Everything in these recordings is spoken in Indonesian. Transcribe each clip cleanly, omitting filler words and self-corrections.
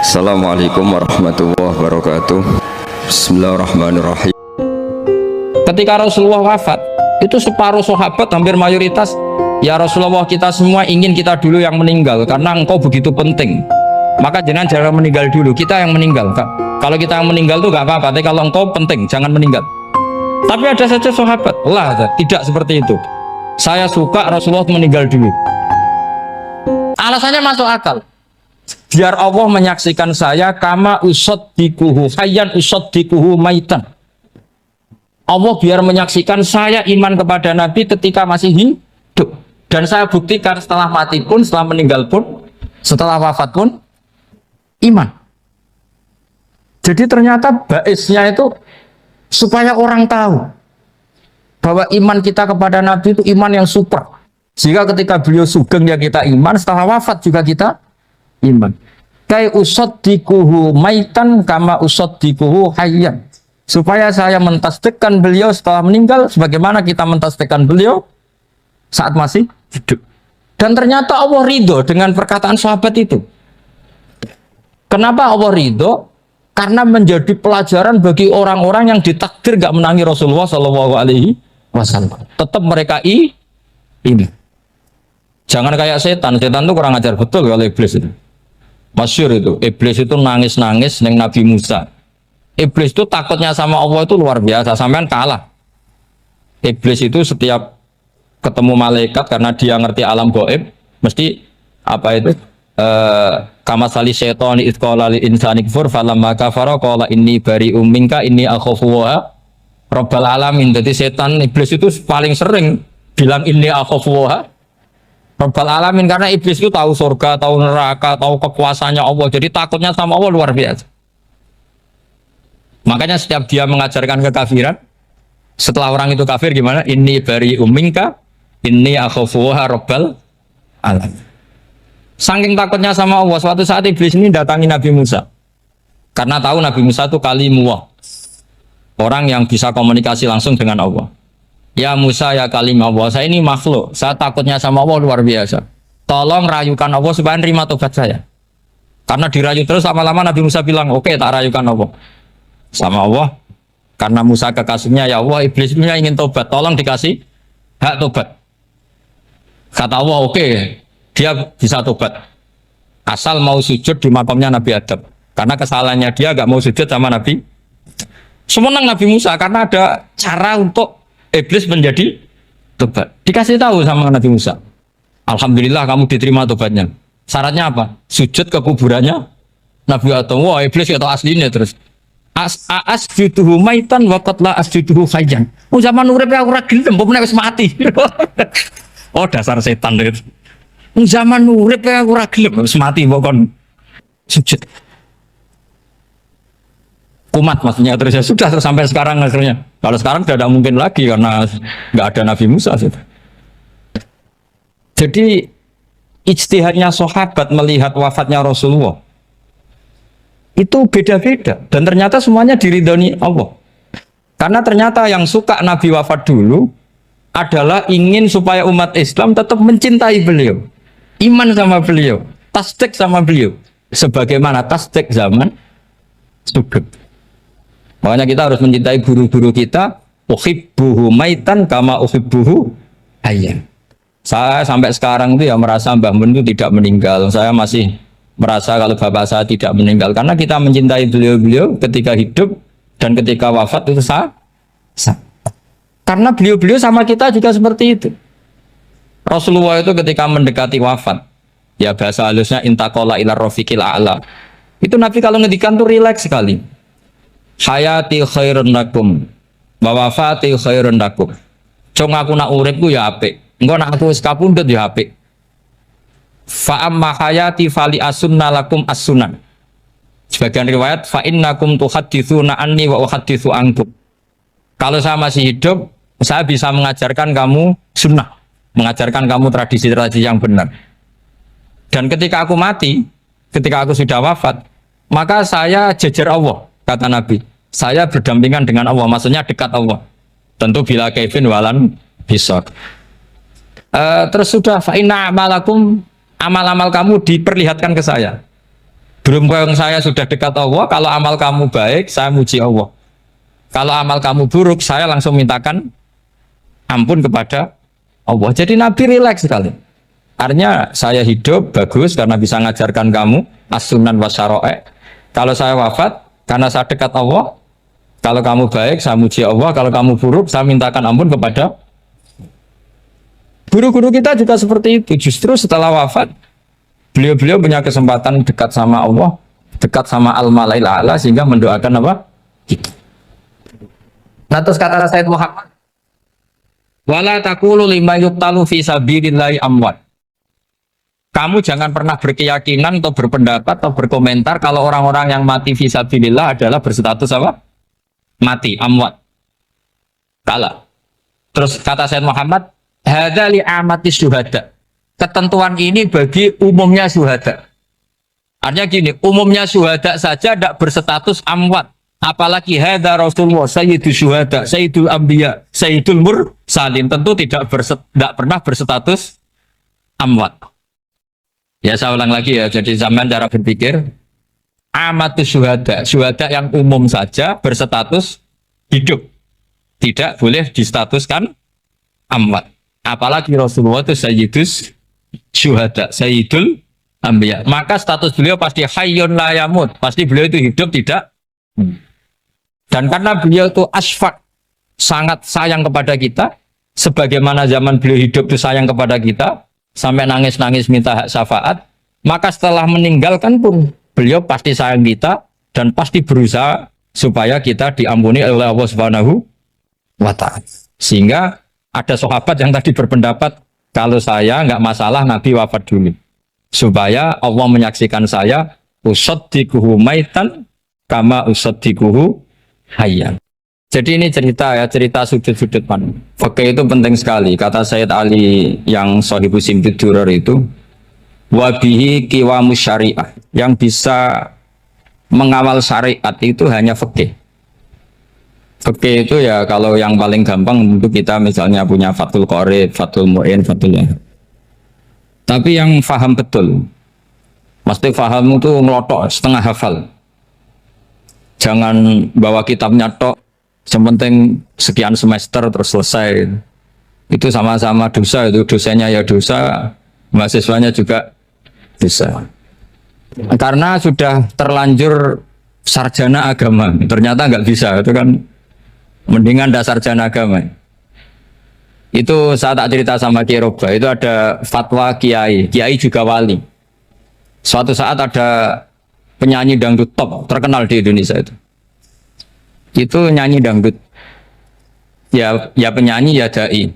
Assalamualaikum warahmatullahi wabarakatuh. Bismillahirrahmanirrahim. Ketika Rasulullah wafat, itu separuh sahabat hampir mayoritas, ya Rasulullah, kita semua ingin kita dulu yang meninggal karena engkau begitu penting. Maka jangan meninggal dulu, kita yang meninggal. Kalau kita yang meninggal tuh gak apa-apa, tapi kalau engkau penting, jangan meninggal. Tapi ada saja sahabat, tidak seperti itu. Saya suka Rasulullah meninggal dulu. Alasannya masuk akal. Biar Allah menyaksikan saya kama usaddikuhu hayyan usaddikuhu maitan. Allah biar menyaksikan saya iman kepada Nabi ketika masih hidup, dan saya buktikan setelah mati pun, setelah meninggal pun, setelah wafat pun iman. Jadi ternyata baisnya itu supaya orang tahu bahwa iman kita kepada Nabi itu iman yang super. Jika ketika beliau sugeng ya kita iman, setelah wafat juga kita iman. Kai usaddikuhu maitan kama usaddikuhu hayyan. Supaya saya mentasdikkan beliau setelah meninggal sebagaimana kita mentasdikkan beliau saat masih hidup. Dan ternyata Allah ridho dengan perkataan sahabat itu. Kenapa Allah ridho? Karena menjadi pelajaran bagi orang-orang yang ditakdir gak menangi Rasulullah SAW. Tetap mereka ini. Jangan kayak setan itu kurang ajar betul kalau iblis itu. Masyhur itu, iblis itu nangis-nangis neng Nabi Musa. Iblis itu takutnya sama Allah itu luar biasa, sampean kalah. Iblis itu setiap ketemu malaikat karena dia ngerti alam gaib, mesti apa itu? Kama sali syaitan idqala lil insani kfur falamma kafara qala inni bari'um minka inni akhafu wa rabbal alamin. Jadi setan iblis itu paling sering bilang inni akhafu wa rabbal alamin, karena iblis itu tahu surga, tahu neraka, tahu kekuasaannya Allah. Jadi takutnya sama Allah luar biasa. Makanya setiap dia mengajarkan kekafiran, setelah orang itu kafir gimana? Inni bari'um minka inni akhafu wa rabbal alamin. Saking takutnya sama Allah, suatu saat iblis ini datangi Nabi Musa. Karena tahu Nabi Musa itu kalimullah, orang yang bisa komunikasi langsung dengan Allah. Ya Musa, ya kalimullah, saya ini makhluk, saya takutnya sama Allah luar biasa. Tolong rayukan Allah supaya nerima tobat saya. Karena dirayu terus lama-lama Nabi Musa bilang, oke, tak rayukan Allah. Sama Allah, karena Musa kekasihnya, ya Allah, iblis punya ingin tobat, tolong dikasih hak tobat. Kata Allah, oke, dia bisa tobat asal mau sujud di makamnya Nabi Adam, karena kesalahannya dia gak mau sujud sama Nabi. Semenang Nabi Musa karena ada cara untuk iblis menjadi tobat. Dikasih tahu sama Nabi Musa, alhamdulillah kamu diterima tobatnya. Syaratnya apa? Sujud ke kuburannya Nabi Adam. Wah, iblis gak tahu aslinya terus. Asjuduhu maitan wa qatla asjuduhu hayyan. Zaman urip aku ora gelem, mbok wis mati. Oh, dasar setan itu. Zaman urip aku ora gelem, wis mati mbok kon sujud. Kumat maksudnya, terus ya sudah, terus sampai sekarang akhirnya. Kalau sekarang tidak mungkin lagi karena nggak ada Nabi Musa. Jadi ijtihadnya sahabat melihat wafatnya Rasulullah itu beda-beda, dan ternyata semuanya diridhoni Allah. Karena ternyata yang suka Nabi wafat dulu adalah ingin supaya umat Islam tetap mencintai beliau, iman sama beliau, tasdik sama beliau, sebagaimana tasdik zaman sugeng. Makanya kita harus mencintai guru-guru kita. Uhibbuhu maitan kama uhibbuhu hayyan. Saya sampai sekarang itu ya merasa Mbah Mun itu tidak meninggal. Saya masih merasa kalau bapak saya tidak meninggal, karena kita mencintai beliau-beliau ketika hidup dan ketika wafat itu karena beliau-beliau sama kita juga seperti itu. Rasulullah itu ketika mendekati wafat, ya bahasa halusnya intaqala ila rafiqil a'la. Itu Nabi kalau ngedikan tuh rileks sekali. Hayati khairun lakum wa wafati khairun lakum. Cong aku nak uripku ya apik, engko nak aku wis kapundhut ya apik. Fa amma hayati fali asunna lakum as-sunan. Sebagian riwayat fa innakum tuhadditsuna anni wa uhadditsu ankum. Kalau saya masih hidup, saya bisa mengajarkan kamu sunnah, mengajarkan kamu tradisi-tradisi yang benar. Dan ketika aku mati, ketika aku sudah wafat, maka saya jejer Allah, kata Nabi. Saya berdampingan dengan Allah, maksudnya dekat Allah. Tentu bila kaifin walan bisa. Terus sudah fa inna amalakum, amal-amal kamu diperlihatkan ke saya. Berhubung saya sudah dekat Allah, kalau amal kamu baik, saya muji Allah. Kalau amal kamu buruk, saya langsung mintakan ampun kepada Allah. Jadi Nabi rileks sekali. Artinya saya hidup bagus karena bisa ngajarkan kamu as-sunan wa syara'i'. Kalau saya wafat karena saya dekat Allah. Kalau kamu baik, saya muji Allah. Kalau kamu buruk, saya mintakan ampun kepada. Guru-guru kita juga seperti itu. Justru setelah wafat, beliau-beliau punya kesempatan dekat sama Allah, dekat sama Al-Mala'il A'la, sehingga mendoakan apa? Kita. Nah, terus kata Sayyid Muhammad, wala taqulu lima yuqtalu fi sabilillahi amwat. Kamu jangan pernah berkeyakinan atau berpendapat atau berkomentar kalau orang-orang yang mati fi sabilillah adalah berstatus apa? Mati, amwat. Kalah. Terus kata Sayyid Muhammad, hadza li amati syuhada. Ketentuan ini bagi umumnya syuhada. Artinya gini, umumnya syuhada saja tidak berstatus amwat. Apalagi hadza Rasulullah sayyidul syuhada, sayyidul anbiya, sayyidul mursalin, tentu tidak pernah berstatus amwat. Ya saya ulang lagi ya, jadi zaman cara berpikir amatus syuhada, syuhada yang umum saja berstatus hidup. Tidak boleh distatuskan amwat. Apalagi Rasulullah itu sayyidus syuhada, sayyidul anbiya. Maka status beliau pasti hayyun la yamut. Pasti beliau itu hidup tidak. Dan karena beliau itu asfaq, sangat sayang kepada kita, sebagaimana zaman beliau hidup itu sayang kepada kita, sampai nangis-nangis minta hak syafaat, maka setelah meninggalkan pun beliau pasti sayang kita dan pasti berusaha supaya kita diampuni oleh Allah Subhanahu wa ta'ala. Sehingga ada sahabat yang tadi berpendapat, kalau saya nggak masalah Nabi wafat dulu, supaya Allah menyaksikan saya usaddiquhu maitan kama usaddiquhu hayyan. Jadi ini cerita ya, cerita sudut-sudut pan. Fikih itu penting sekali. Kata Sayyid Ali yang Shahibu Simtud Durar itu, wabihi qiwamus syariah. Yang bisa mengawal syariat itu hanya fikih. Fikih itu ya kalau yang paling gampang untuk kita misalnya punya Fathul Qorib, Fathul Mu'in, Fathul ya. Tapi yang faham betul, mesti faham itu ngelotok setengah hafal. Jangan bawa kitabnya tok, yang penting sekian semester terus selesai. Itu sama-sama dosa, itu dosanya ya dosa, mahasiswanya juga dosa. Karena sudah terlanjur sarjana agama, ternyata nggak bisa, itu kan mendingan dasar sarjana agama. Itu saya tak cerita sama Kiai Roba, itu ada fatwa Kiai juga wali. Suatu saat ada penyanyi dangdut top terkenal di Indonesia itu nyanyi dangdut ya penyanyi ya dai,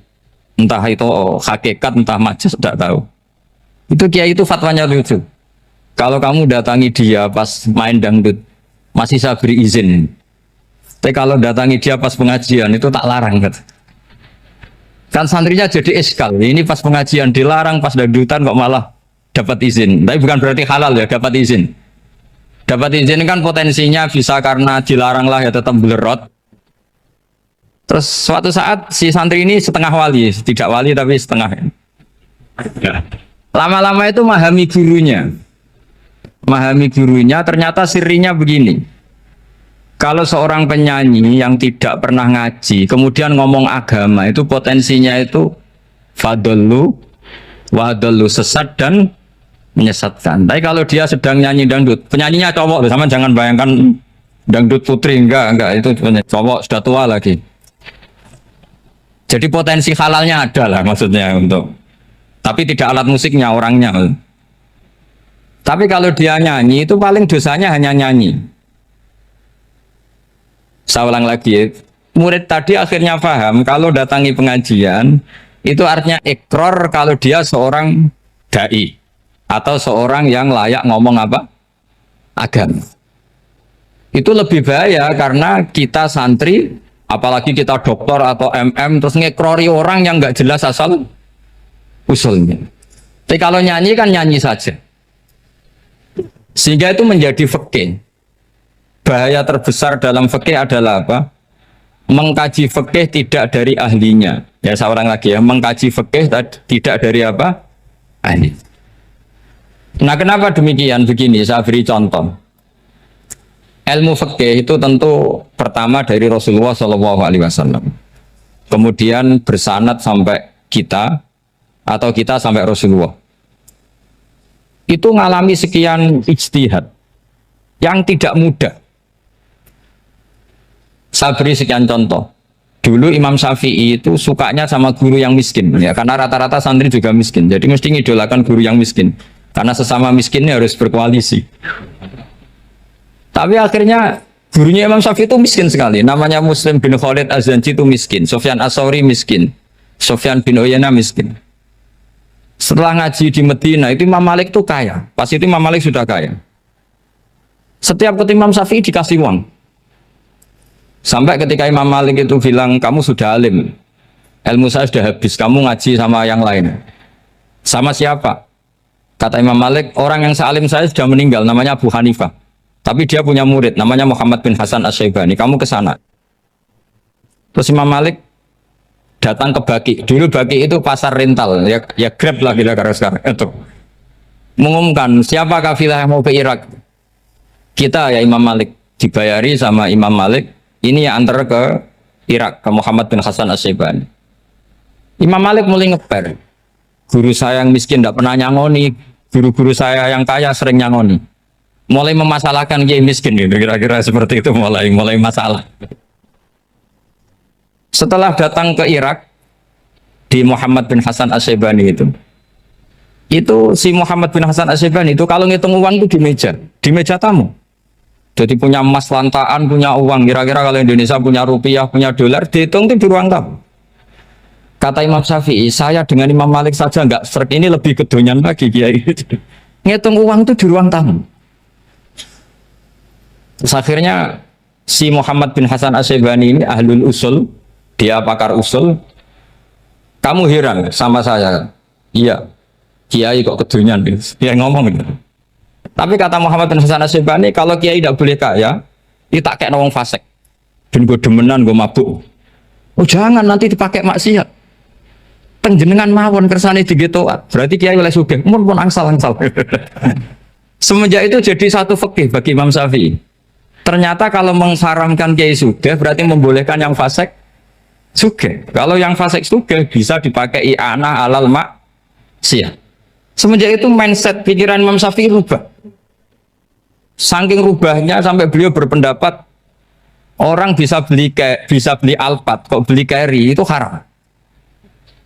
entah itu hakikat entah majas tidak tahu. Itu Kiai itu fatwanya lucu, kalau kamu datangi dia pas main dangdut masih saya beri izin, tapi kalau datangi dia pas pengajian itu tak larang kan santrinya jadi eskal, ini pas pengajian dilarang, pas dangdutan kok malah dapat izin. Tapi bukan berarti halal ya, dapat izin. Dapat izin kan potensinya bisa karena dilarang lah ya tetap belerot. Terus suatu saat si santri ini setengah wali, tidak wali tapi setengah. Lama-lama itu memahami gurunya, ternyata sirinya begini. Kalau seorang penyanyi yang tidak pernah ngaji, kemudian ngomong agama, itu potensinya itu fadollu, wadollu, sesat dan menyesatkan. Tapi kalau dia sedang nyanyi dangdut, penyanyinya cowok, sama jangan bayangkan dangdut putri, enggak, itu cowok sudah tua lagi. Jadi potensi halalnya ada lah maksudnya untuk, tapi tidak alat musiknya, orangnya. Tapi kalau dia nyanyi itu paling dosanya hanya nyanyi. Saya ulang lagi, murid tadi akhirnya paham kalau datangi pengajian itu artinya ikrar kalau dia seorang dai atau seorang yang layak ngomong apa? Agama. Itu lebih bahaya karena kita santri, apalagi kita doktor atau MM, terus ngekrori orang yang nggak jelas asal usulnya. Tapi kalau nyanyi kan nyanyi saja. Sehingga itu menjadi fikih. Bahaya terbesar dalam fikih adalah apa? Mengkaji fikih tidak dari ahlinya. Ya saya ulang lagi ya, mengkaji fikih tidak dari apa? Ahli. Nah, kenapa demikian? Begini, saya beri contoh. Ilmu fikih itu tentu pertama dari Rasulullah Shallallahu Alaihi Wasallam, kemudian bersanad sampai kita atau kita sampai Rasulullah. Itu ngalami sekian ijtihad yang tidak mudah. Saya beri sekian contoh. Dulu Imam Syafi'i itu sukanya sama guru yang miskin, ya, karena rata-rata santri juga miskin. Jadi mesti ngidolakan guru yang miskin, karena sesama miskinnya harus berkoalisi. Tapi akhirnya gurunya Imam Syafi'i itu miskin sekali. Namanya Muslim bin Khalid Az-Zanji itu miskin, Sufyan As-Tsauri miskin, Sufyan bin Uyainah miskin. Setelah ngaji di Medina itu Imam Malik itu kaya. Pas itu Imam Malik sudah kaya. Setiap ketemu Imam Syafi'i dikasih uang. Sampai ketika Imam Malik itu bilang, kamu sudah alim, ilmu saya sudah habis, kamu ngaji sama yang lain. Sama siapa? Kata Imam Malik, orang yang sealim saya sudah meninggal, namanya Abu Hanifah. Tapi dia punya murid, namanya Muhammad bin Hasan Asy-Syaibani, kamu ke sana. Terus Imam Malik datang ke Baki. Dulu Baki itu pasar rental, ya Grab lah kira-kira sekarang. Itu mengumumkan, siapa kafilah yang mau ke Irak? Kita ya Imam Malik, dibayari sama Imam Malik. Ini yang antar ke Irak, ke Muhammad bin Hasan Asy-Syaibani. Imam Malik mulai ngeper. Guru saya yang miskin tidak pernah nyangoni, guru-guru saya yang kaya sering nyangoni. Mulai memasalahkan kiai miskin, gitu. Kira-kira seperti itu mulai masalah. Setelah datang ke Irak, di Muhammad bin Hasan Asy-Syaibani itu si Muhammad bin Hasan Asy-Syaibani itu kalau ngitung uang itu di meja tamu. Jadi punya emas lantaan, punya uang. Kira-kira kalau Indonesia punya rupiah, punya dolar, dihitung itu di ruang tamu. Kata Imam Syafi'i, saya dengan Imam Malik saja nggak serk, ini lebih kedonyan lagi kiai. Ngitung uang itu di ruang tamu. Terus akhirnya si Muhammad bin Hasan Asy-Syaibani ini ahlul usul, dia pakar usul. Kamu heran sama saya? Iya, kiai kok kedonyan. Dia ngomong gitu. Tapi kata Muhammad bin Hasan Asy-Syaibani, kalau kiai tidak boleh kaya, itu tak kayak nawang fasik. Dan gue demenan, gue mabuk. Oh jangan, nanti dipakai maksiat. Penjenengan mawon kersane digetoat. Berarti kiai oleh sugih, mun pun angsal-angsal. Semenjak itu jadi satu fikih bagi Imam Syafi'i. Ternyata kalau mengharamkan kiai sugih, berarti membolehkan yang fasik sugih. Kalau yang fasik sugih bisa dipakai i'anah alal maksiat. Semenjak itu mindset pikiran Imam Syafi'i rubah. Saking rubahnya sampai beliau berpendapat orang bisa beli Alphard, kok beli carry itu haram.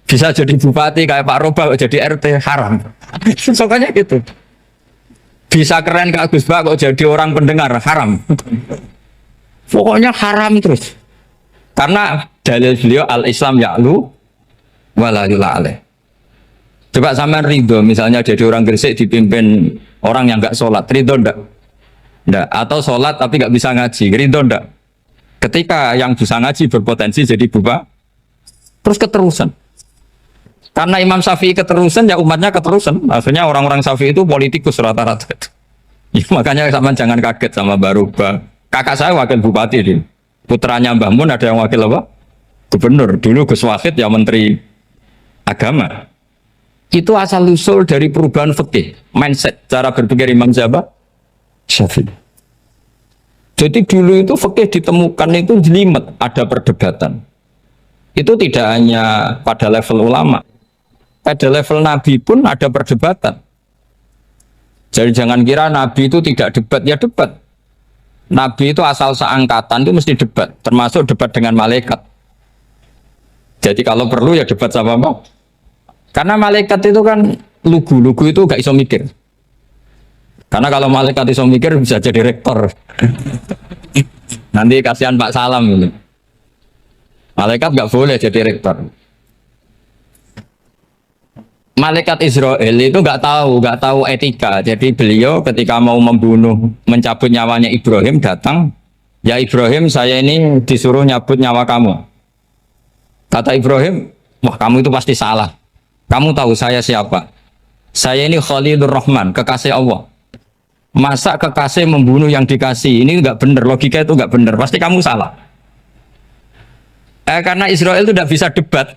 Bisa jadi bupati kayak Pak Roba, kok jadi RT haram. Sokanya gitu. Bisa keren kayak Gus Bah, kok jadi orang pendengar haram. Pokoknya haram terus. Karena dalil beliau al-Islam ya'lu wala yula alaih. Coba sampean ridho, misalnya jadi orang Gresik dipimpin orang yang nggak sholat, ridho ndak? Ndak. Atau sholat tapi nggak bisa ngaji, ridho ndak? Ketika yang bisa ngaji berpotensi jadi buba, terus keterusan. Karena Imam Syafi'i keterusan, ya umatnya keterusan. Akhirnya orang-orang Syafi'i itu politikus rata-rata. Ya, makanya sama jangan kaget sama Baruba. Kakak saya wakil bupati di putranya Mbah Mun ada yang wakil apa? Gubernur. Dulu Gus Wahid ya menteri agama. Itu asal usul dari perubahan fikih, mindset, cara berpikir Imam Syafi'i. Jadi dulu itu fikih ditemukan itu jelimet, ada perdebatan. Itu tidak hanya pada level ulama, pada level Nabi pun ada perdebatan. Jadi jangan kira Nabi itu tidak debat, ya debat. Nabi itu asal seangkatan itu mesti debat, termasuk debat dengan malaikat. Jadi kalau perlu ya debat sama apa? Karena malaikat itu kan lugu itu gak iso mikir. Karena kalau malaikat iso mikir bisa jadi rektor. Nanti kasihan Pak Salam gitu. Malaikat gak boleh jadi rektor. Malaikat Israel itu nggak tahu etika. Jadi beliau ketika mau mencabut nyawanya Ibrahim datang, ya Ibrahim saya ini disuruh nyabut nyawa kamu. Kata Ibrahim, wah kamu itu pasti salah. Kamu tahu saya siapa? Saya ini Khalilur Rahman, kekasih Allah. Masa kekasih membunuh yang dikasih? Ini nggak benar, logika itu nggak benar. Pasti kamu salah. Karena Israel itu tidak bisa debat.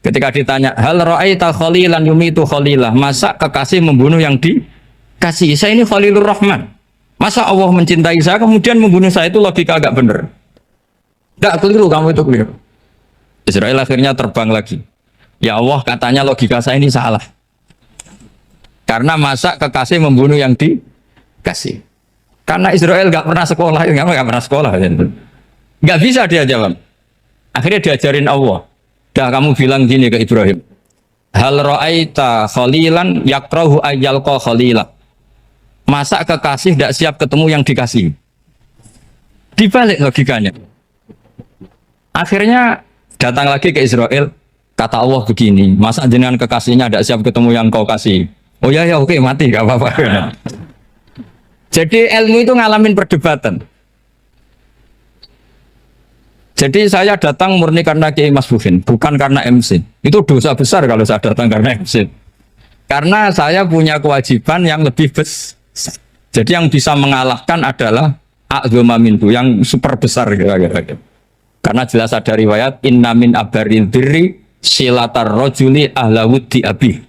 Ketika ditanya, hal ra'aita khalilan yumitu khalilah, masa kekasih membunuh yang kasih. Saya ini Khalilur Rahman. Masa Allah mencintai saya kemudian membunuh saya, itu logika agak bener. Enggak keliru, kamu itu keliru. Israel akhirnya terbang lagi. Ya Allah, katanya logika saya ini salah. Karena masa kekasih membunuh yang dikasih. Karena Israel nggak pernah sekolah, nggak pernah sekolah. Nggak bisa dia jawab. Akhirnya diajarin Allah. Dah kamu bilang gini ke Ibrahim. Hal ra'aita khalilan yakrahu ayyalqa khalila. Masa kekasih tidak siap ketemu yang dikasih. Dibalik logikanya. Akhirnya datang lagi ke Israel. Kata Allah begini, masa jenengan kekasihnya tidak siap ketemu yang kau kasih. Oh ya oke, mati gak apa-apa. Jadi ilmu itu ngalamin perdebatan. Jadi saya datang murni karena Kiai Mas Buhin, bukan karena MC. Itu dosa besar kalau saya datang karena MC. Karena saya punya kewajiban yang lebih besar. Jadi yang bisa mengalahkan adalah a'dzama minhu, yang super besar kira-kira. Karena jelas ada riwayat inna min abaril birri silatar rojuli ahlawuddi abi.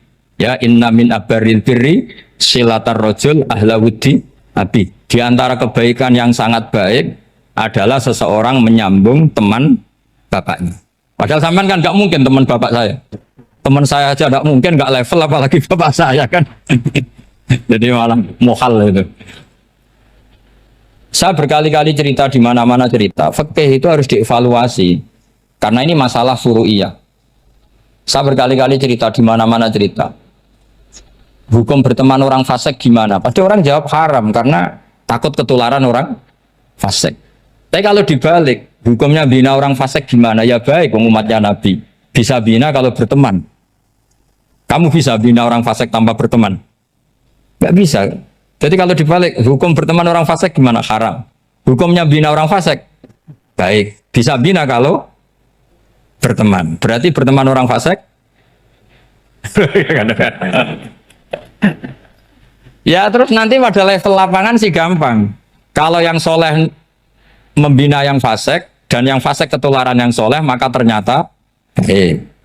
Ya, inna min abaril birri silatar rojul ahlawuddi abi. Di antara kebaikan yang sangat baik adalah seseorang menyambung teman bapaknya. Padahal sampean kan nggak mungkin teman bapak saya. Teman saya aja nggak mungkin, nggak level apalagi bapak saya kan. Jadi malah mohal itu. Saya berkali-kali cerita di mana-mana cerita. Fikih itu harus dievaluasi karena ini masalah furu'iyah. Saya berkali-kali cerita di mana-mana cerita. Hukum berteman orang fasik gimana? Pasti orang jawab haram karena takut ketularan orang fasik. Tapi kalau dibalik, hukumnya bina orang fasik gimana? Ya baik, umatnya Nabi. Bisa bina kalau berteman. Kamu bisa bina orang fasik tanpa berteman? Nggak bisa. Jadi kalau dibalik, hukum berteman orang fasik gimana? Haram. Hukumnya bina orang fasik? Baik. Bisa bina kalau berteman. Berarti berteman orang fasik? Ya terus nanti pada level lapangan sih gampang. Kalau yang soleh membina yang fasik dan yang fasik ketularan yang soleh, maka ternyata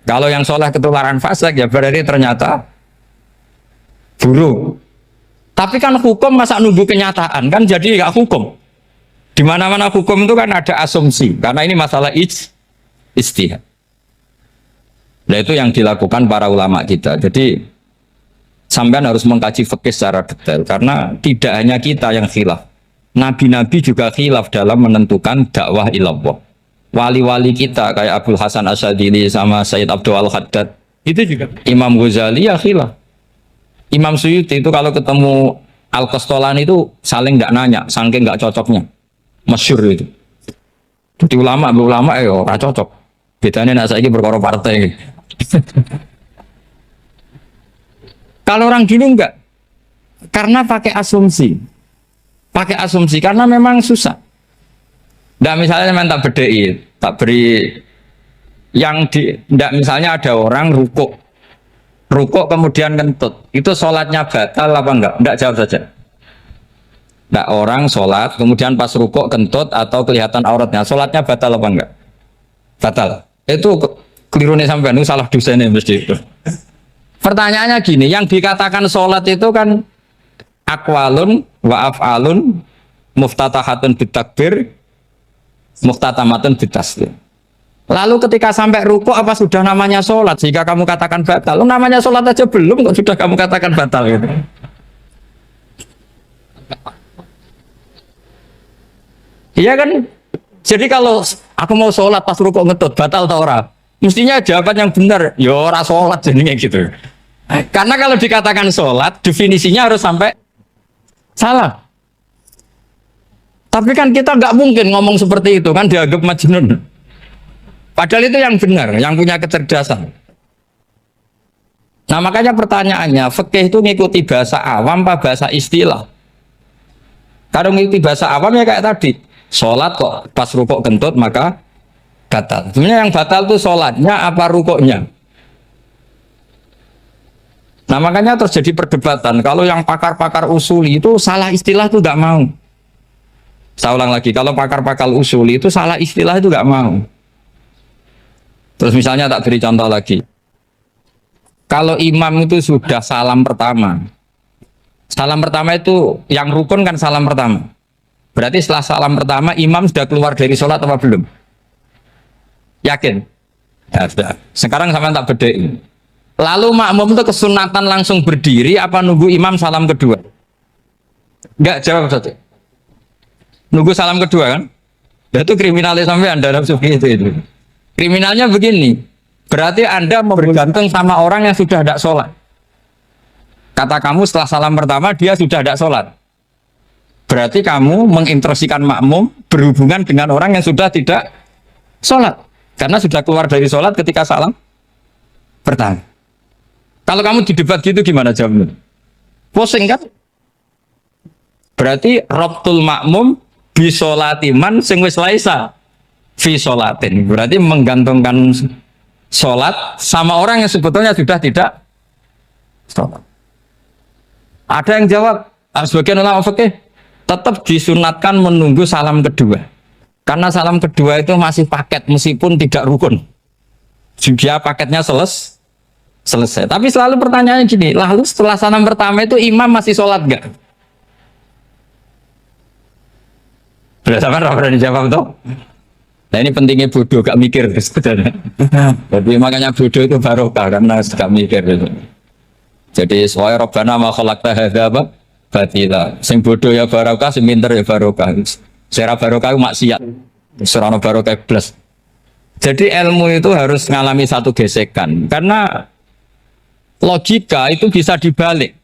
kalau yang soleh ketularan fasik ya berarti ternyata buruk. Tapi kan hukum masa nunggu kenyataan kan, jadi nggak hukum. Di mana-mana hukum itu kan ada asumsi karena ini masalah ijtihad. Nah itu yang dilakukan para ulama kita. Jadi sampean harus mengkaji fikih secara detail karena tidak hanya kita yang khilaf. Nabi-nabi juga khilaf dalam menentukan dakwah ilallah. Wali-wali kita kayak Abdul Hasan Asyadili sama Sayyid Abdul Al-Haddad itu juga. Imam Ghazali ya khilaf. Imam Suyuti itu kalau ketemu Al-Qastolani itu saling nggak nanya, saking nggak cocoknya. Masyhur itu. Jadi ulama ya ora cocok. Bedanya nak saiki perkara partai. Kalau orang gini enggak. Karena pakai asumsi. Pakai asumsi karena memang susah. Nggak misalnya tak bedai, tak beri yang nggak misalnya ada orang rukuk kemudian kentut, itu sholatnya batal apa enggak? Enggak, jawab saja. Nggak, orang sholat kemudian pas rukuk kentut atau kelihatan auratnya, sholatnya batal apa enggak? Batal. Itu keliru nih sampean, itu salah dosennya mesti itu. Pertanyaannya gini, yang dikatakan sholat itu kan aqwalun wa af'alun muftatahatun bitakbir muftatamatun bitaslim. Lalu ketika sampai rukuk apa sudah namanya sholat jika kamu katakan batal? Namanya sholat aja belum kok sudah kamu katakan batal gitu. Iya kan? Jadi kalau aku mau sholat pas rukuk ngetut batal atau ora? Mestinya jawaban yang benar, ya ora sholat jadinya gitu. Karena kalau dikatakan sholat definisinya harus sampai salah. Tapi kan kita nggak mungkin ngomong seperti itu kan, dianggap majnun. Padahal itu yang benar, yang punya kecerdasan. Nah makanya pertanyaannya, fikih itu ngikuti bahasa awam apa bahasa istilah? Kalau ngikuti bahasa awam ya kayak tadi, sholat kok pas rukuk kentut maka batal. Sebenarnya yang batal itu sholatnya apa rukuknya? Nah makanya terjadi perdebatan. Kalau yang pakar-pakar usuli itu salah istilah itu nggak mau. Saya ulang lagi, kalau pakar-pakar usuli itu salah istilah itu nggak mau. Terus misalnya tak beri contoh lagi. Kalau imam itu sudah salam pertama, Salam pertama itu yang rukun kan salam pertama. Berarti setelah salam pertama imam sudah keluar dari sholat apa belum? Yakin? Ya sudah. Sekarang sama tak bedain. Lalu makmum itu kesunatan langsung berdiri apa nunggu imam salam kedua? Enggak, jawab satu. Nunggu salam kedua kan? Itu kriminalnya sampai Anda itu. Kriminalnya begini. Berarti Anda bergantung sama orang yang sudah tidak sholat. Kata kamu setelah salam pertama dia sudah tidak sholat. Berarti kamu menginstruksikan makmum berhubungan dengan orang yang sudah tidak sholat. Karena sudah keluar dari sholat ketika salam pertama. Kalau kamu di debat gitu gimana jawabnya? Pusing kan? Berarti robtul makmum bisolatiman sing wis laisa fi sholatin. Berarti menggantungkan sholat sama orang yang sebetulnya sudah tidak sholat. Ada yang jawab, sebagian ulama fikih tetap disunatkan menunggu salam kedua. Karena salam kedua itu masih paket meskipun tidak rukun. Juga paketnya selesai. Tapi selalu pertanyaannya gini, lalu setelah salam pertama itu imam masih sholat enggak? Sudah sama berani jawab toh? Nah ini pentingnya bodoh, gak mikir sebenarnya. Jadi makanya bodoh itu barokah karena gak mikir gitu. Jadi soalnya Rabbana ma khalaqta hadza batila. Sing bodoh ya barokah, sing pinter ya barokah. Sira barokah itu maksiat. Ora ono barokah plus. Jadi ilmu itu harus mengalami satu gesekan karena logika itu bisa dibalik.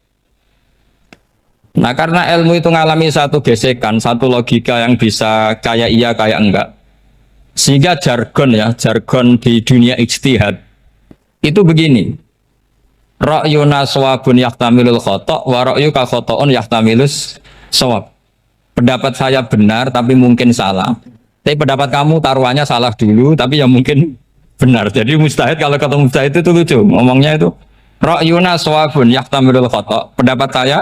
Nah, karena ilmu itu mengalami satu gesekan, satu logika yang bisa kayak iya kayak enggak. Sehingga jargon di dunia ijtihad itu begini. Ra'yuna shawabun yahtamilul khata' wa ra'yuka khata'un yahtamilus shawab. Pendapat saya benar tapi mungkin salah. Tapi pendapat kamu taruhannya salah dulu tapi yang mungkin benar. Jadi mustahid kalau kata mustahid itu lucu. Ngomongnya itu ra'yuna shawabun yahtamilul khata'. Pendapat saya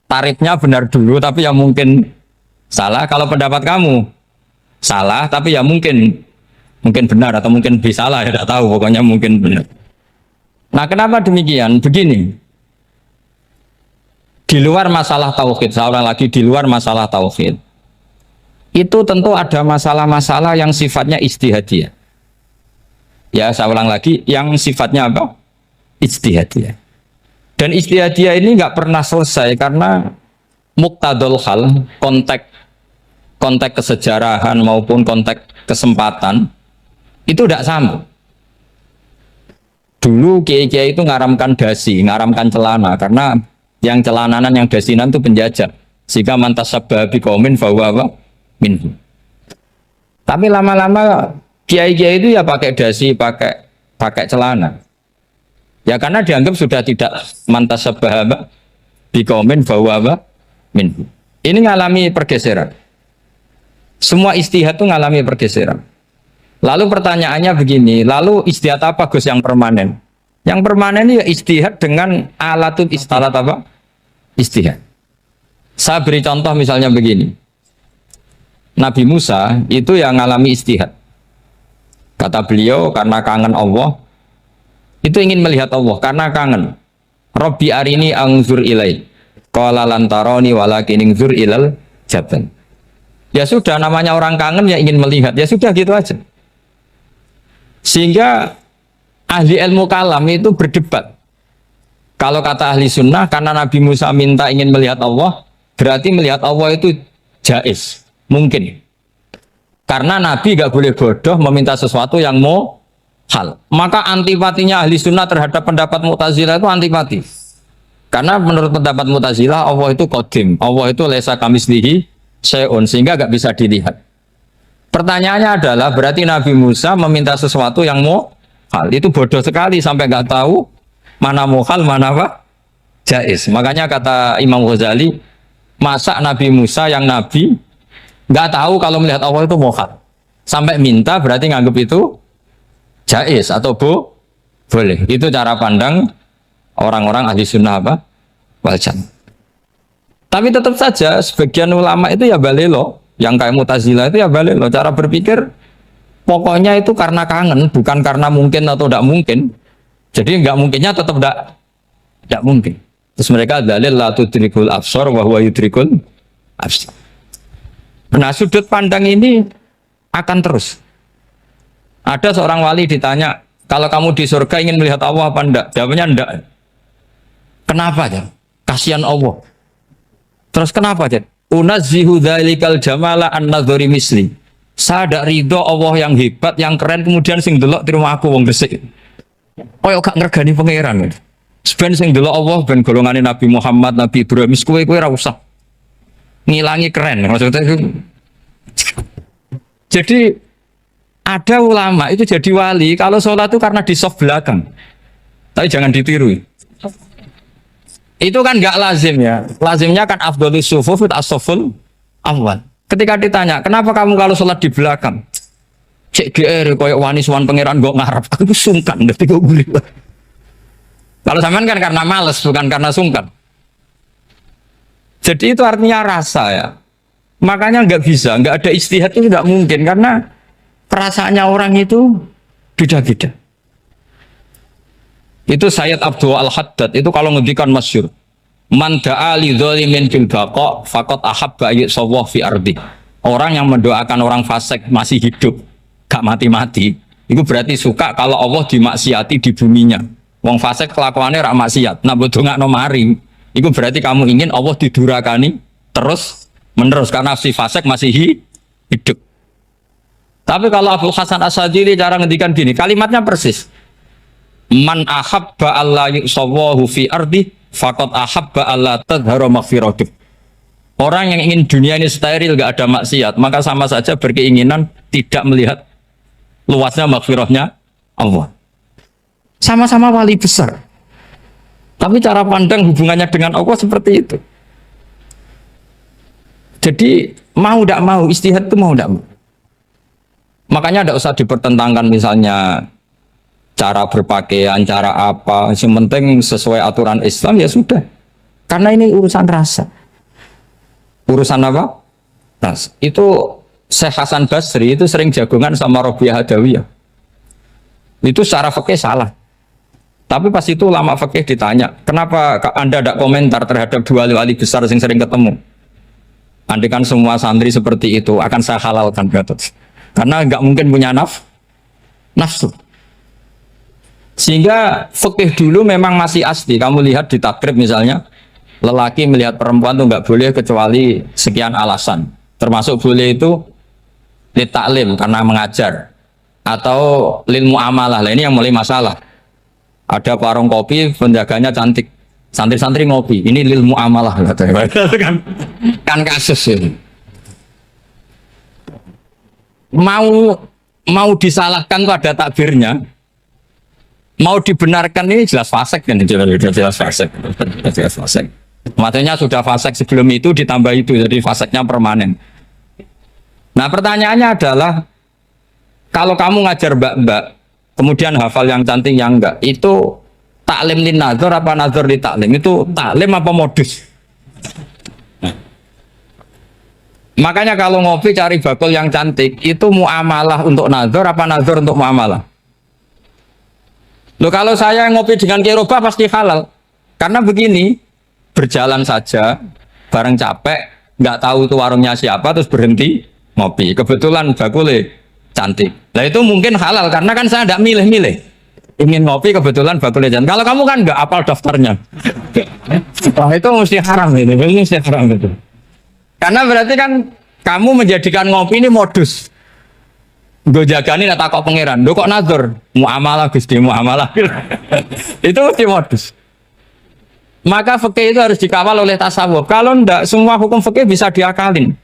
tarifnya benar dulu tapi yang mungkin salah. Kalau pendapat kamu salah tapi ya mungkin benar atau mungkin bisa salah ya tidak tahu pokoknya mungkin benar. Nah kenapa demikian? Begini, di luar masalah tauhid, seorang lagi di luar masalah tauhid, itu tentu ada masalah-masalah yang sifatnya ijtihadiyah. Ya saya ulang lagi, yang sifatnya apa? Ijtihadiyah. Dan ijtihadiyah ini nggak pernah selesai karena muqtadul hal, konteks kesejarahan maupun konteks kesempatan itu tidak sama. Dulu kiai-kiai itu ngaramkan dasi, ngaramkan celana karena yang celananan yang dasinan itu penjajah. Sehingga mantas sabah biqaumin fahuwa minhu. Tapi lama-lama kiai-kiai itu ya pakai dasi, pakai celana. Ya karena dianggap sudah tidak mantas sabah biqaumin fahuwa minhu. Ini ngalami pergeseran. Semua ijtihad itu ngalami pergeseran. Lalu pertanyaannya begini, lalu ijtihad apa Gus yang permanen? Yang permanen ya ijtihad dengan alatut ijtihad apa? Ijtihad. Saya beri contoh misalnya begini. Nabi Musa itu yang ngalami ijtihad. Kata beliau karena kangen Allah, itu ingin melihat Allah karena kangen. Rabbi arini anzur ilai. Qala lan tarani walakin anzur ilal jabal. Ya sudah namanya orang kangen ya ingin melihat. Ya sudah gitu aja. Sehingga ahli ilmu kalam itu berdebat. Kalau kata ahli sunnah, karena Nabi Musa minta ingin melihat Allah, berarti melihat Allah itu jaiz, mungkin. Karena Nabi gak boleh bodoh meminta sesuatu yang mau hal. Maka antipatinya ahli sunnah terhadap pendapat Mu'tazilah itu antipati. Karena menurut pendapat Mu'tazilah, Allah itu qadim, Allah itu laisa kamitslihi syai'un, sehingga gak bisa dilihat. Pertanyaannya adalah berarti Nabi Musa meminta sesuatu yang mau hal. Itu bodoh sekali sampai nggak tahu mana mau hal, mana apa jaiz. Makanya kata Imam Ghazali, masa Nabi Musa yang Nabi nggak tahu kalau melihat Allah itu mau hal. Sampai minta berarti nganggap itu jaiz atau boleh. Itu cara pandang orang-orang ahli sunnah apa? Wal jamaah. Tapi tetap saja sebagian ulama itu ya balelo. Yang kayak Mu'tazilah itu ya balik loh cara berpikir pokoknya itu karena kangen bukan karena mungkin atau tidak mungkin. Jadi nggak mungkinnya tetap tidak mungkin. Terus mereka dalil la tudrikul absar wa huwa yudrikul absar. Nah, sudut pandang ini akan terus. Ada seorang wali ditanya, kalau kamu di surga ingin melihat Allah apa enggak? Jawabnya enggak. Kenapa ya? Kasihan Allah. Terus kenapa ya? Unazzihu dzalikal jamala an nadzuri misli. Saya tidak ridho Allah yang hebat, yang keren, kemudian sing delok di rumah aku wong resik. Koyo gak ngergani pangeran. Sebenarnya sing delok Allah ben golongane Nabi Muhammad, Nabi Ibrahim, kowe ora usah ngilangi keren. Maksudnya itu. Jadi ada ulama itu jadi wali kalau sholat itu karena di soft belakang. Tapi jangan ditiru. Itu kan nggak lazim ya. Lazimnya kan afdhalus sufuf as-saful awal. Ketika ditanya, kenapa kamu kalau sholat di belakang? Cek GR koyok wani suwan pangeran gak ngarep. Aku sungkan dadi kok gurih. Kalau sampean kan karena males, bukan karena sungkan. Jadi itu artinya rasa ya. Makanya nggak bisa, nggak ada istihad itu nggak mungkin karena perasaannya orang itu beda-beda. Itu Sayyid Abdul Al-Haddad itu kalau ngendikan masyhur. Man da'a li dzalimin fil baqa faqad ahabba ayyusawwa fi ardi. Orang yang mendoakan orang fasik masih hidup, gak mati-mati, itu berarti suka kalau Allah dimaksiati di buminya. Wong fasik kelakuannya rak maksiat, nak ndongakno mari. Itu berarti kamu ingin Allah didurakani terus menerus karena si fasik masih hidup. Tapi kalau Abdul Hasan As-Sadili cara ngendikan gini, kalimatnya persis. Man ahabba alla yusawwahu fi ardi faqad ahabba alla tadhharu maghfiratuh. Orang yang ingin dunia ini steril gak ada maksiat, maka sama saja berkeinginan tidak melihat luasnya maghfirahnya Allah. Sama-sama wali besar. Tapi cara pandang hubungannya dengan Allah seperti itu. Jadi mau tidak mau, istihad itu mau tidak mau. Makanya tidak usah dipertentangkan misalnya cara berpakaian, cara apa. Yang penting sesuai aturan Islam ya sudah. Karena ini urusan rasa. Urusan apa? Rasa. Itu Syekh Hasan Basri itu sering jagongan sama Robiah Hadawiyah. Itu secara fikih salah. Tapi pas itu ulama fikih ditanya, kenapa Anda tidak komentar terhadap dua wali besar yang sering ketemu? Andaikan semua santri seperti itu akan saya halalkan, karena nggak mungkin punya nafsu. Sehingga fikih dulu memang masih asli. Kamu lihat di takrib misalnya, lelaki melihat perempuan tuh nggak boleh kecuali sekian alasan. Termasuk boleh itu li taklim karena mengajar, atau lil muamalah. Lah ini yang mulai masalah. Ada warung kopi, penjaganya cantik, santri-santri ngopi. Ini lil muamalah, kan kasus ini. Mau disalahkan tuh ada takbirnya, mau dibenarkan ini jelas fasik kan, jelas fasik. Maksudnya sudah fasik sebelum itu ditambah itu, jadi fasiknya permanen. Nah pertanyaannya adalah, kalau kamu ngajar mbak-mbak, kemudian hafal yang cantik yang enggak, itu taklim lin nazar apa nazar li taklim? Itu taklim apa modus? Makanya kalau ngopi cari bakul yang cantik, itu muamalah untuk nazar apa nazar untuk muamalah? Loh kalau saya ngopi dengan kiroba pasti halal. Karena begini, berjalan saja, bareng capek, nggak tahu itu warungnya siapa, terus berhenti ngopi. Kebetulan bakulnya cantik. Nah itu mungkin halal, karena kan saya tidak milih-milih. Ingin ngopi kebetulan bakulnya cantik. Kalau kamu kan nggak apal daftarnya. Wah itu mesti haram itu, mesti haram itu. Karena berarti kan kamu menjadikan ngopi ini modus. Gue jagani nak takok pangeran. Lo kok nazar? Muamalah Gusti, muamalah. Itu mesti modus. Maka fikih itu harus dikawal oleh tasawuf. Kalau ndak, semua hukum fikih bisa diakalin.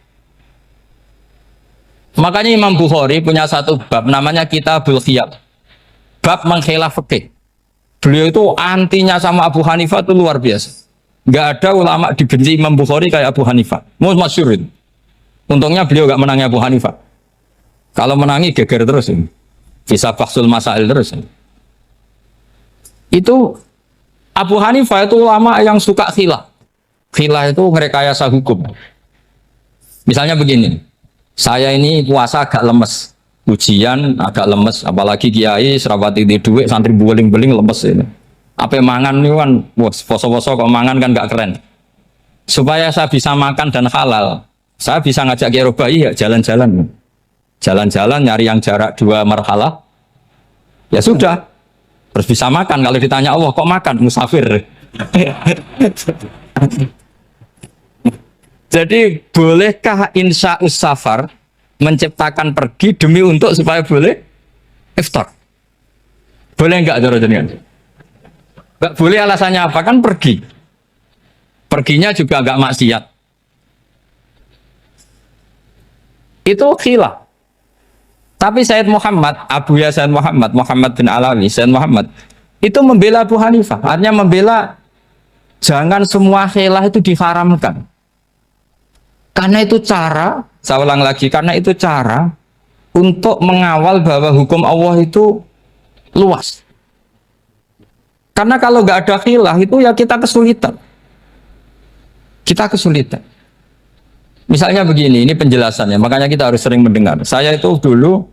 Makanya Imam Bukhari punya satu bab namanya Kitabul Khiyab. Bab mengkhilaf fikih. Beliau itu antinya sama Abu Hanifah itu luar biasa. Nggak ada ulama dibenci Imam Bukhari kayak Abu Hanifah. Masyhurin. Untungnya beliau nggak menangi Abu Hanifah. Kalau menangi geger terus ini. Bisa faksul masail terus ini. Itu Abu Hanifah itu ulama yang suka khilah. Khilah itu ngerekayasa hukum. Misalnya begini, saya ini puasa agak lemes, ujian agak lemes, apalagi kiai serawati di duit, santri beling-beling lemes ini. Apa mangan nih kan, bos poso-poso kok mangan kan gak keren. Supaya saya bisa makan dan halal, saya bisa ngajak Kiai Bayi ya jalan-jalan. Jalan-jalan nyari yang jarak 2 marhalah. Ya sudah. Terus bisa makan. Kalau ditanya Allah kok makan musafir. Jadi bolehkah insya safar menciptakan pergi demi untuk supaya boleh iftar? Boleh enggak cara jenengan? Enggak boleh, alasannya apa? Kan pergi. Perginya juga enggak maksiat. Itu khilaf. Tapi Sayyid Muhammad, Abu Ya Sayyid Muhammad, Muhammad bin Alawi, Sayyid Muhammad itu membela Abu Hanifah. Artinya membela jangan semua khilaf itu diharamkan. Karena itu cara, saya ulang lagi, karena itu cara untuk mengawal bahwa hukum Allah itu luas. Karena kalau nggak ada khilaf itu ya kita kesulitan. Kita kesulitan. Misalnya begini, ini penjelasannya, makanya kita harus sering mendengar. Saya itu dulu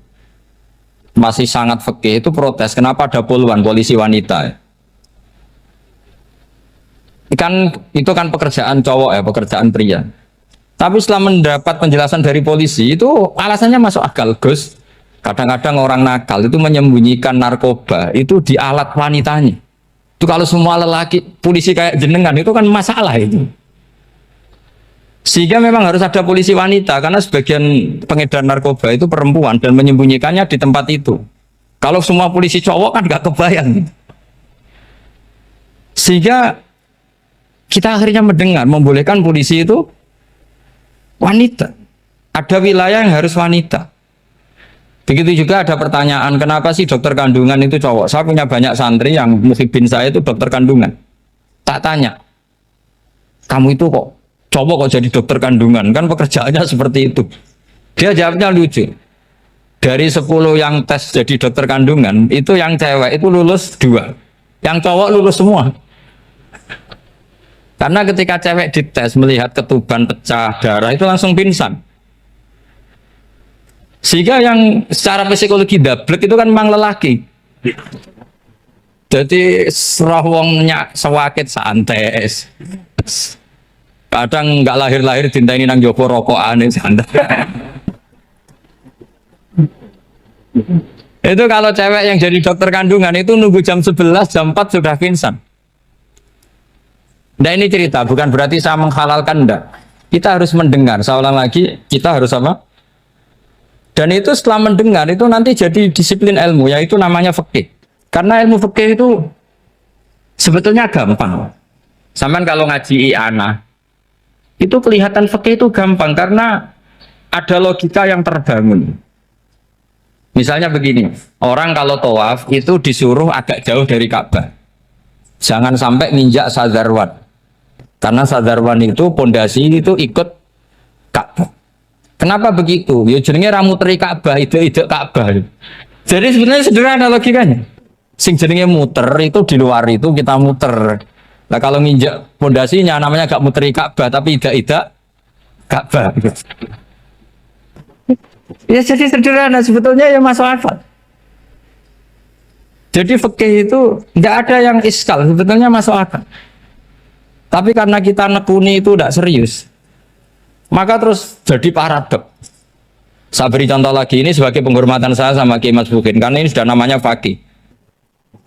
masih sangat fikih itu protes, kenapa ada poluan polisi wanita? Itu kan pekerjaan cowok ya, pekerjaan pria. Tapi setelah mendapat penjelasan dari polisi, itu alasannya masuk akal, Gus. Kadang-kadang orang nakal itu menyembunyikan narkoba itu di alat wanitanya. Itu kalau semua lelaki polisi kayak jenengan itu kan masalah itu. Sehingga memang harus ada polisi wanita karena sebagian pengedar narkoba itu perempuan dan menyembunyikannya di tempat itu. Kalau semua polisi cowok kan nggak kebayang. Sehingga kita akhirnya mendengar membolehkan polisi itu wanita. Ada wilayah yang harus wanita. Begitu juga ada pertanyaan, kenapa sih dokter kandungan itu cowok? Saya punya banyak santri yang muhibin saya itu dokter kandungan. Tak tanya, kamu itu kok cowok kok jadi dokter kandungan? Kan pekerjaannya seperti itu. Dia jawabnya lucu. Dari 10 yang tes jadi dokter kandungan, itu yang cewek itu lulus 2. Yang cowok lulus semua. Karena ketika cewek dites melihat ketuban pecah darah itu langsung pingsan. Sehingga yang secara psikologi dablek itu kan memang lelaki. Jadi serah wongnya sewakit santai. Kadang nggak lahir-lahir dintaini nang jopo rokokan santai. Itu kalau cewek yang jadi dokter kandungan itu nunggu jam 11, jam 4 sudah pingsan. Nah ini cerita, bukan berarti saya menghalalkan, enggak. Kita harus mendengar, saya ulang lagi, kita harus apa? Dan itu setelah mendengar, itu nanti jadi disiplin ilmu, yaitu namanya fikih. Karena ilmu fikih itu sebetulnya gampang. Sampai kalau ngaji i'anah, itu kelihatan fikih itu gampang, karena ada logika yang terbangun. Misalnya begini, orang kalau tawaf itu disuruh agak jauh dari Ka'bah. Jangan sampai nginjak sadarwan. Karena sadarwan itu pondasi itu ikut Ka'bah. Kenapa begitu? Ya jenenge ra muteri Ka'bah, ide-ide Ka'bah. Jadi sebenarnya sederhana logikanya. Sing jenenge muter itu di luar itu kita muter. Nah kalau nginjak pondasinya namanya gak muteri Ka'bah tapi ide-ide Ka'bah. Ya jadi sederhana sebetulnya ya masuk akal. Jadi fikih itu nggak ada yang iskal, sebetulnya masuk akal. Tapi karena kita nekuni itu tidak serius, maka terus jadi paradok. Saya beri contoh lagi ini sebagai penghormatan saya sama Kiai Mas Bukin, karena ini sudah namanya fakih.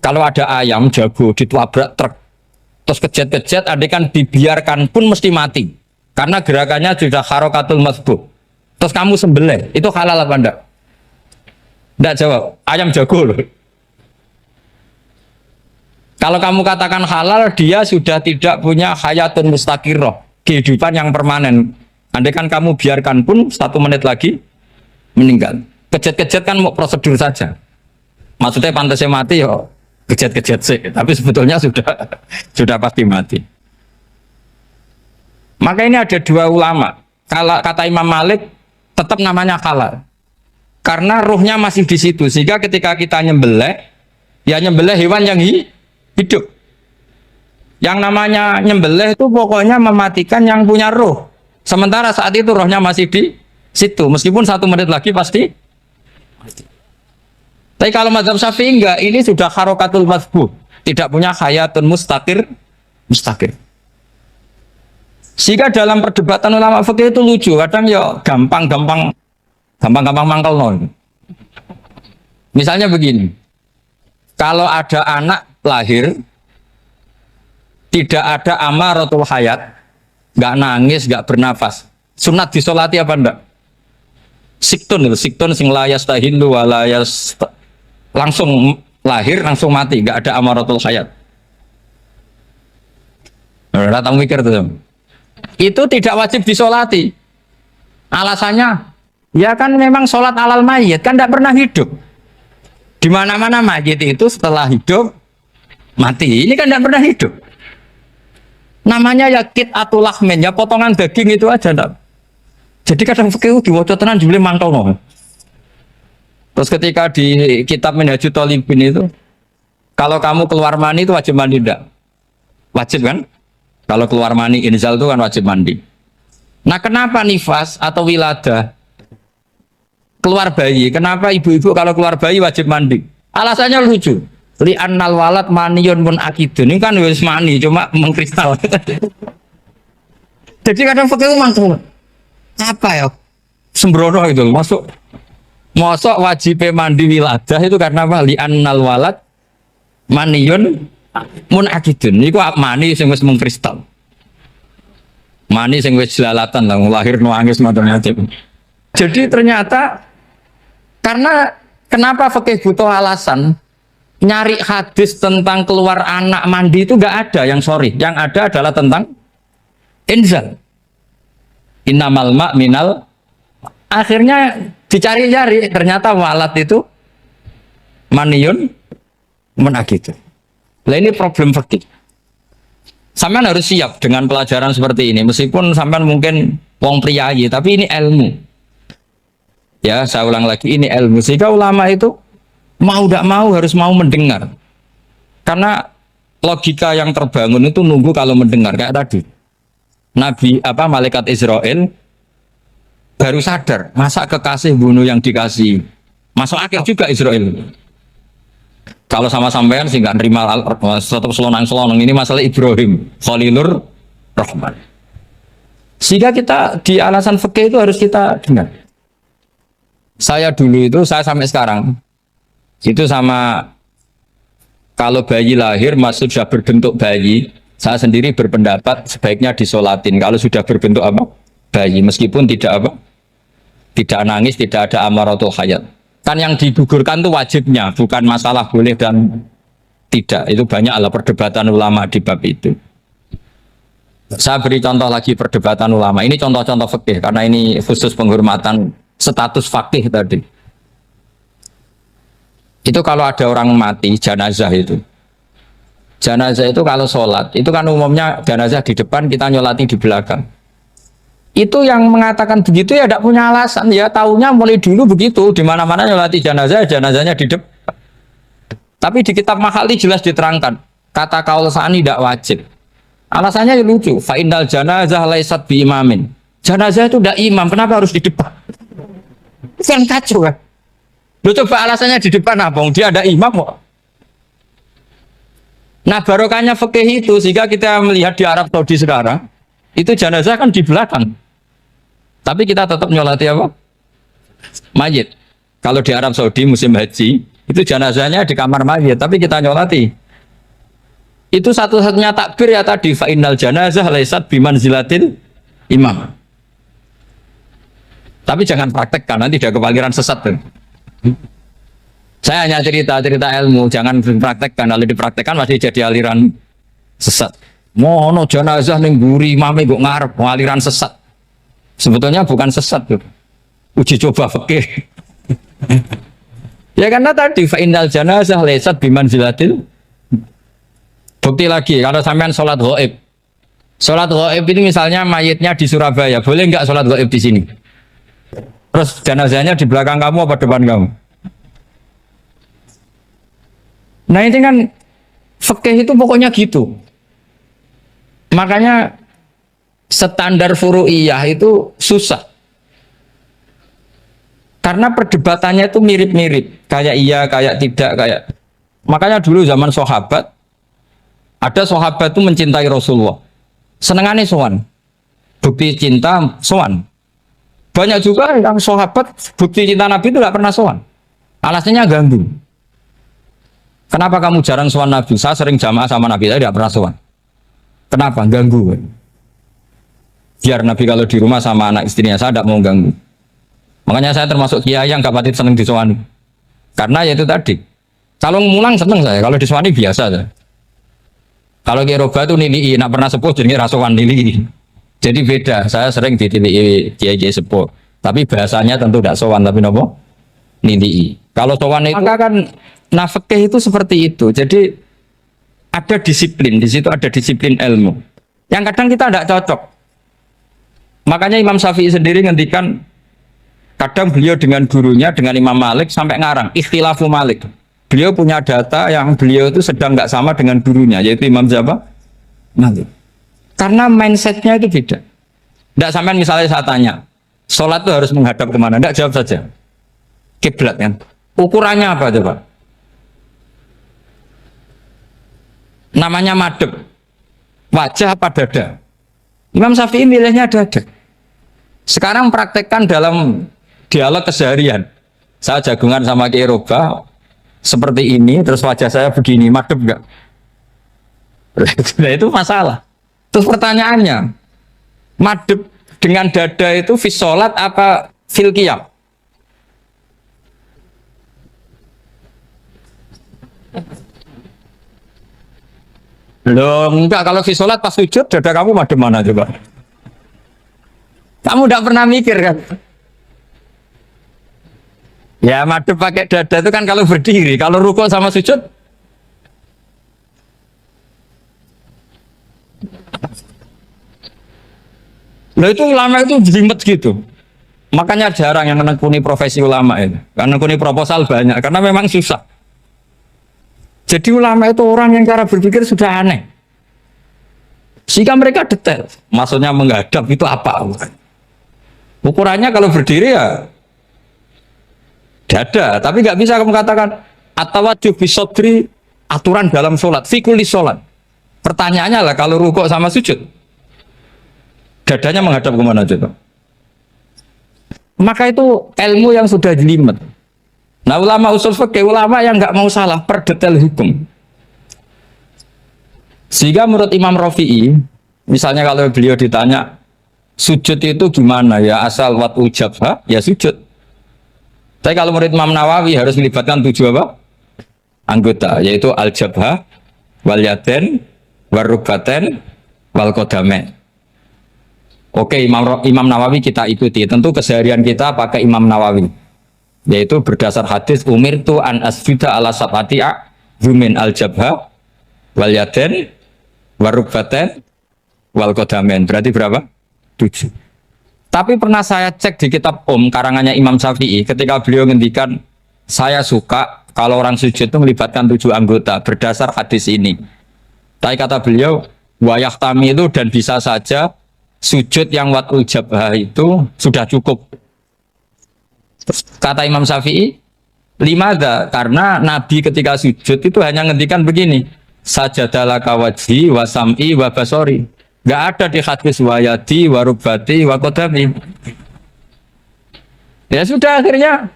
Kalau ada ayam jago ditabrak truk, terus kejet-kejet, adekan dibiarkan pun mesti mati, karena gerakannya sudah harokatul masbuh. Terus kamu sembelih, itu halal apa enggak? Enggak jawab, ayam jago loh. Kalau kamu katakan halal, dia sudah tidak punya hayatun mustaqirroh, kehidupan yang permanen. Andai kan kamu biarkan pun 1 menit lagi meninggal. Kejet-kejet kan mau prosedur saja. Maksudnya pantasnya mati ya kejet-kejet sih, tapi sebetulnya sudah pasti mati. Maka ini ada 2 ulama. Kalau kata Imam Malik tetap namanya halal. Karena ruhnya masih di situ, sehingga ketika kita nyembelih, ya nyembelih hewan yang hidup. Yang namanya nyembelih itu pokoknya mematikan yang punya roh. Sementara saat itu rohnya masih di situ, meskipun 1 menit lagi pasti mati. Tapi kalau mazhab Syafi'i enggak, ini sudah harokatul masbuh. tidak punya hayatun mustaqir. Sehingga dalam perdebatan ulama fikih itu lucu, kadang ya gampang mangkal nol. Misalnya begini, kalau ada anak lahir tidak ada amaratul hayat, nggak nangis, nggak bernafas, sunat disolati apa enggak? Siktun sing layas tahilu walayas, langsung lahir langsung mati, nggak ada amaratul hayat. Nah, tahu mikir tuh. Itu tidak wajib disolati. Alasannya, ya kan memang sholat alal mayit kan tidak pernah hidup. Di mana-mana mayit itu setelah hidup mati. Ini kan tidak pernah hidup. Namanya ya qit'atul lahmin, ya potongan daging itu aja enggak. Jadi kadang fikih diwaca tenan jebule mangkel no. Terus ketika di kitab Minhajul Thalibin itu, kalau kamu keluar mani itu wajib mandi enggak? Wajib kan? Kalau keluar mani inzal itu kan wajib mandi. Nah, kenapa nifas atau wiladah keluar bayi? Kenapa ibu-ibu kalau keluar bayi wajib mandi? Alasannya lucu. Li annal walad maniyun mun akidun. Ini kan wis mani cuma mengkristal. Jadi kadang fikih mangkel. Apa ya? Sembrono itu masuk wajib mandi wiladah itu karena apa? Li annal walad maniyun mun akidun. Niku mani sing wis mengkristal. Mani sing wis jelalatan lah lahir nangis macam-macam. Jadi ternyata karena kenapa fikih butuh alasan? Nyari hadis tentang keluar anak mandi itu nggak ada yang sorry. Yang ada adalah tentang inzal. Innamal ma' minal. Akhirnya dicari-cari ternyata walad itu maniyun menakitu. Nah ini problem fikih. Sampean harus siap dengan pelajaran seperti ini. Meskipun sampean mungkin wong priayi, tapi ini ilmu. Ya, saya ulang lagi, ini ilmu. Sehingga ulama itu mau tidak mau harus mau mendengar. Karena logika yang terbangun itu nunggu kalau mendengar. Kayak tadi. Malaikat Israel baru sadar. Masa kekasih bunuh yang dikasih. Masuk akal juga Israel. Kalau sama sampean sih nggak nerima tetap selonang-selonang. Ini masalah Ibrahim Khalilur Rahman. Sehingga kita di alasan fikih itu harus kita dengar. Saya dulu itu, saya sampai sekarang itu sama kalau bayi lahir masih sudah berbentuk bayi, saya sendiri berpendapat sebaiknya disolatin kalau sudah berbentuk apa? Bayi, meskipun tidak nangis, tidak ada amaratul hayat. Kan yang digugurkan itu wajibnya, bukan masalah boleh dan tidak. Itu banyak lah perdebatan ulama di bab itu. Saya beri contoh lagi perdebatan ulama. Ini contoh-contoh fikih karena ini khusus penghormatan status fakih tadi. Itu kalau ada orang mati jenazah itu. Jenazah itu kalau sholat, itu kan umumnya jenazah di depan, kita nyolati di belakang. Itu yang mengatakan begitu ya tidak punya alasan, ya taunya mulai dulu begitu, di mana-mana nyolati jenazah, jenazahnya di depan. Tapi di kitab Mahali jelas diterangkan, kata kaul sa'ani tidak wajib. Alasannya lucu, fa innal janazah laisat bi imamin. Jenazah itu tidak imam, kenapa harus di depan? Itu yang kacau kan? Lu coba alasannya di depan apa? Dia ada imam kok. Nah barokahnya fikih itu, sehingga kita melihat di Arab Saudi sekarang, itu jenazah kan di belakang. Tapi kita tetap nyolati apa? Mayit. Kalau di Arab Saudi musim haji, itu jenazahnya di kamar mayit, tapi kita nyolati. Itu satu-satunya takbir ya tadi, fa innal janazah laisat bimanzilatil imam. Tapi jangan praktekkan, nanti dia kepaliran sesat tuh. Saya hanya cerita ilmu, jangan dipraktekkan. Kalau dipraktekkan masih jadi aliran sesat. Mono jenazah ning mburi imame kok ngarep aliran sesat. Sebetulnya bukan sesat tuh. Uji coba fikih. Ya karena tadi fa innal janazah laisat bimanzilatil. Bukti lagi kalau sampean sholat ghaib. Sholat ghaib itu misalnya mayitnya di Surabaya, boleh nggak sholat ghaib di sini? Terus jenazahnya di belakang kamu apa depan kamu? Nah ini kan fikih itu pokoknya gitu. Makanya standar furu'iyah itu susah. Karena perdebatannya itu mirip-mirip. Kayak iya, kayak tidak, kayak. Makanya dulu zaman sahabat, Ada sahabat itu mencintai Rasulullah. Senengannya sowan. Bukti cinta sowan. Banyak juga yang sahabat bukti cinta Nabi itu tidak pernah sowan. Alasannya ganggu. Kenapa kamu jarang sowan Nabi? Saya sering jamaah sama Nabi, saya tidak pernah sowan. Kenapa? Ganggu. Biar Nabi kalau di rumah sama anak istrinya, saya tidak mau ganggu. Makanya saya termasuk kiai yang gak pati seneng disowani. Karena ya itu tadi. Kalau mulang seneng saya, kalau disowani biasa saya. Kalau Kiai Roba itu nilai, nak pernah sepuh jadi rasawan nilai. Jadi beda, saya sering ditilii Kiai sepuh. Tapi bahasanya tentu tidak sowan, tapi nopo nilai. Kalau sowan itu maka kan nafkah itu seperti itu. Jadi ada disiplin, di situ ada disiplin ilmu. Yang kadang kita tidak cocok. Makanya Imam Syafi'i sendiri ngendikan, kadang beliau dengan gurunya, dengan Imam Malik sampai ngarang ikhtilafu Malik. Beliau punya data yang beliau itu sedang nggak sama dengan gurunya, yaitu Imam siapa? Malik. Karena mindsetnya itu beda. Tidak sampai misalnya saya tanya, sholat itu harus menghadap kemana? Tidak, jawab saja. Kiblat kan? Ukurannya apa coba? Namanya madhep. Wajah apa dada? Imam Syafi'i milihnya dada. Sekarang praktekkan dalam dialog keseharian. Saya jagungan sama Kiai Roba seperti ini, terus wajah saya begini, madhep enggak? Nah, itu masalah. Terus pertanyaannya, madhep dengan dada itu fis sholat apa fil qiyam? Loh, enggak, kalau fis sholat pas sujud, dada kamu madhep mana coba? Kamu enggak pernah mikir kan? Ya madhep pakai dada itu kan kalau berdiri, kalau rukuk sama sujud. Nah itu ulama itu jelimet gitu. Makanya jarang yang menekuni profesi ulama ini. Karena menekuni proposal banyak, karena memang susah. Jadi ulama itu orang yang cara berpikir sudah aneh. Sehingga mereka detail. Maksudnya menghadap itu apa? Ukurannya kalau berdiri ya dada, tapi nggak bisa kamu katakan atawajjuh bisodri aturan dalam sholat, fikuli sholat. Pertanyaannya lah kalau rukuk sama sujud, dadanya menghadap kemana coba? Maka itu ilmu yang sudah jelimet. Nah ulama usul fikih, ulama yang nggak mau salah per detail hukum. Sehingga menurut Imam Rafi'i, misalnya kalau beliau ditanya sujud itu gimana ya, asal wat ujabha ya sujud. Tapi kalau murid Imam Nawawi harus melibatkan 7 apa? Anggota, yaitu al-jabhah, wal yaden, wal rukbaten, wal qadamain. Oke, Imam Nawawi kita ikuti. Tentu keseharian kita pakai Imam Nawawi. Yaitu berdasar hadis umirtu an asjuda ala sab'ati a'zumin al-jabhah, wal yaden, wal rukbaten, wal qadamain. Berarti berapa? 7. Tapi pernah saya cek di kitab karangannya Imam Syafi'i ketika beliau ngendikan saya suka kalau orang sujud itu melibatkan 7 anggota berdasar hadis ini. Tapi kata beliau wayah tami itu dan bisa saja sujud yang watul jabhah itu sudah cukup. Terus kata Imam Syafi'i, limada, karena Nabi ketika sujud itu hanya ngendikan begini, sajadalaka wajhi wa sam'i wa basori. Nggak ada di hadis wayadi, warubati, wakodami. Ya sudah akhirnya.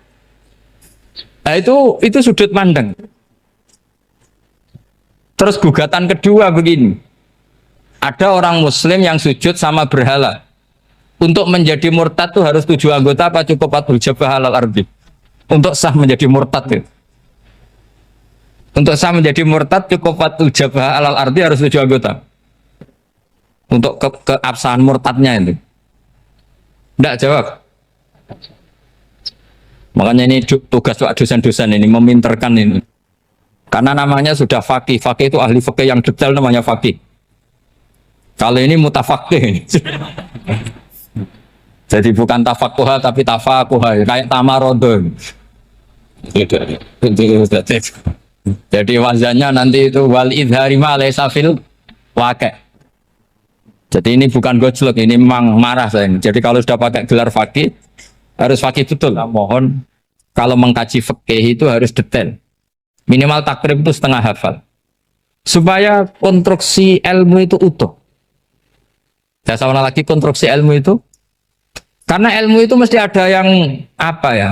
Nah, itu sudut pandang. Terus gugatan kedua begini. Ada orang Muslim yang sujud sama berhala. Untuk menjadi murtad itu harus 7 anggota apa cukup 4 jabah halal ardi? Untuk sah menjadi murtad itu. Untuk sah menjadi murtad cukup 4 jabah halal ardi harus 7 anggota. Untuk keabsahan murtadnya itu. Tidak jawab. Makanya ini tugas dosen-dosen ini meminterkan ini. Karena namanya sudah faqih. Faqih itu ahli faqih yang detail namanya faqih. Kalau ini mutafaqih. Jadi bukan tafakuha tapi tafakuha. Kayak tamarodon. Jadi wazannya nanti itu wal idhari ma laysa fil waqi'. Jadi ini bukan gojlok, ini memang marah saya. Jadi kalau sudah pakai gelar fakih, harus fakih betul. Nah, mohon kalau mengkaji fikih itu harus detail. Minimal takrib itu setengah hafal. supaya konstruksi ilmu itu utuh. Saya sama lagi konstruksi ilmu itu, karena ilmu itu mesti ada yang apa ya?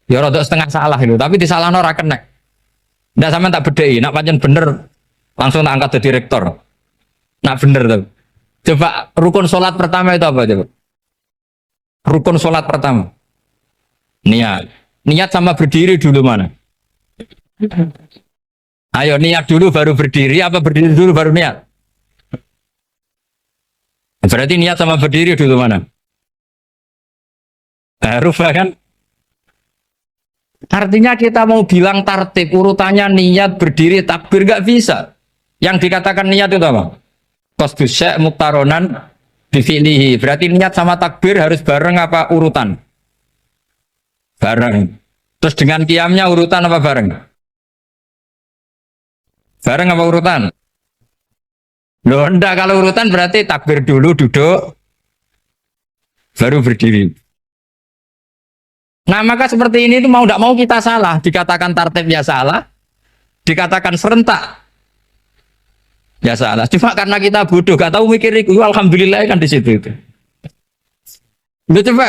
Ya rada setengah salah itu, tapi disalahno ora kena. Ndak sampean tak bedheki, nak pancen bener langsung tak angkat jadi rektor. Nak bener tuh. Coba rukun sholat pertama itu apa coba? Rukun sholat pertama. Niat. Niat sama berdiri dulu mana? Ayo niat dulu baru berdiri, apa berdiri dulu baru niat? Berarti niat sama berdiri dulu mana? Rubah kan? Artinya kita mau bilang tartib urutannya niat berdiri takbir gak bisa. Yang dikatakan niat itu apa? Qasdus syai' muqtaronan bifi'lihi. Berarti niat sama takbir harus bareng apa urutan? Bareng. Terus dengan qiyamnya urutan apa bareng? Bareng apa urutan? Loh enggak, kalau urutan berarti takbir dulu duduk baru berdiri. Nah maka seperti ini itu mau tidak mau kita salah. Dikatakan tartib ya salah, dikatakan serentak ya salah. Cuma karena kita bodoh, gak tahu mikir itu. Alhamdulillah kan di situ itu. Udah coba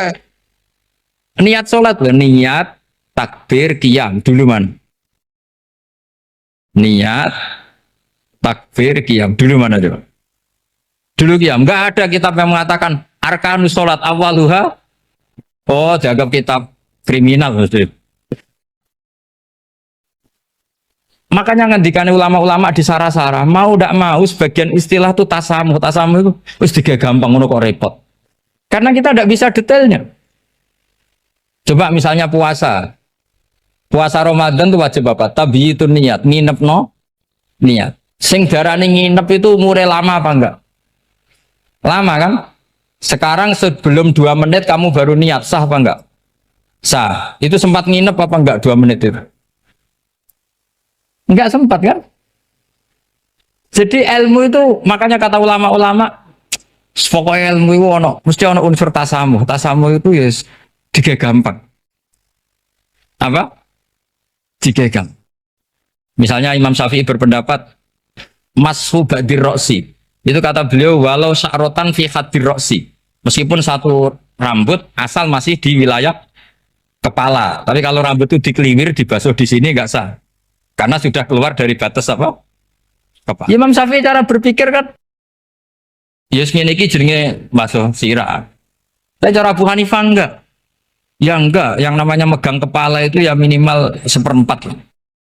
niat sholat loh, niat takbir qiyam dulu man. Niat takbir qiyam dulu mana coba? Dulu qiyam. Enggak ada kitab yang mengatakan arkanus sholat awaluha. Oh, dianggap kitab kriminal maksudnya. Makanya ngendikan ulama-ulama di sarah-sarah mau tidak mau sebagian istilah itu tasamuh itu wis tiga gampang ngono kok repot. Karena kita tidak bisa detailnya. Coba misalnya puasa Ramadan itu wajib apa? Tabi itu niat, nginep no niat. Sing darani nginep itu umure lama apa enggak? Lama kan? Sekarang sebelum 2 menit kamu baru niat, sah apa enggak? Sah. Itu sempat nginep apa enggak 2 menit itu? Enggak sempat kan? Jadi ilmu itu makanya kata ulama-ulama pokoknya ilmu itu mesti ono unsur tasamuh. Tasamuh itu ya tiga gampang. Apa? Tiga gampang. Misalnya Imam Syafi'i berpendapat mashu ba'dir roksi. Itu kata beliau walau sya'rotan fi hadir roksi. Meskipun satu rambut asal masih di wilayah kepala. Tapi kalau rambut itu dikeliwir, dibasuh di sini enggak sah. Karena sudah keluar dari batas apa? Kepala. Imam Syafi'i cara berpikir kan ya ngene iki jenenge basuh sirah. Tapi cara Abu Hanifah enggak. Ya enggak, yang namanya megang kepala itu ya minimal 1/4.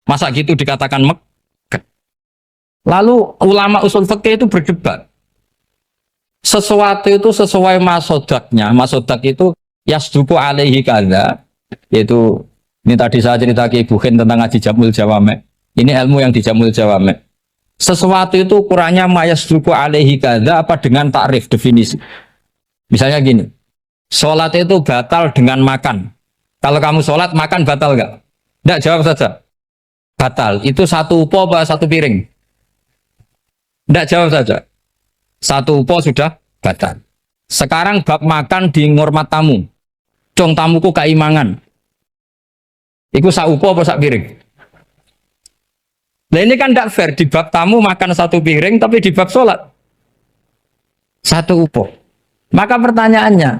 Masa gitu dikatakan Lalu ulama usul fikih itu berdebat. Sesuatu itu sesuai masodaknya. Masodak itu yasduku alaihi kadza. Yaitu ini tadi saya cerita ke Ibu Khen tentang ngaji Jamul Jawame. Ini ilmu yang di Jamul Jawame. Sesuatu itu ukurannya mayasduku alaihi kadza apa dengan takrif definisi. Misalnya gini. Sholat itu batal dengan makan. Kalau kamu sholat makan batal enggak? Enggak, jawab saja. Batal. Itu satu upo apa satu piring? Enggak, jawab saja. Satu upo sudah batal. Sekarang bab makan di ngurmat tamu. Cong tamuku keimangan. Iku sak upo apa sak piring? Nah ini kan tidak fair. Di bab tamu makan satu piring, tapi di bab sholat satu upo. Maka pertanyaannya,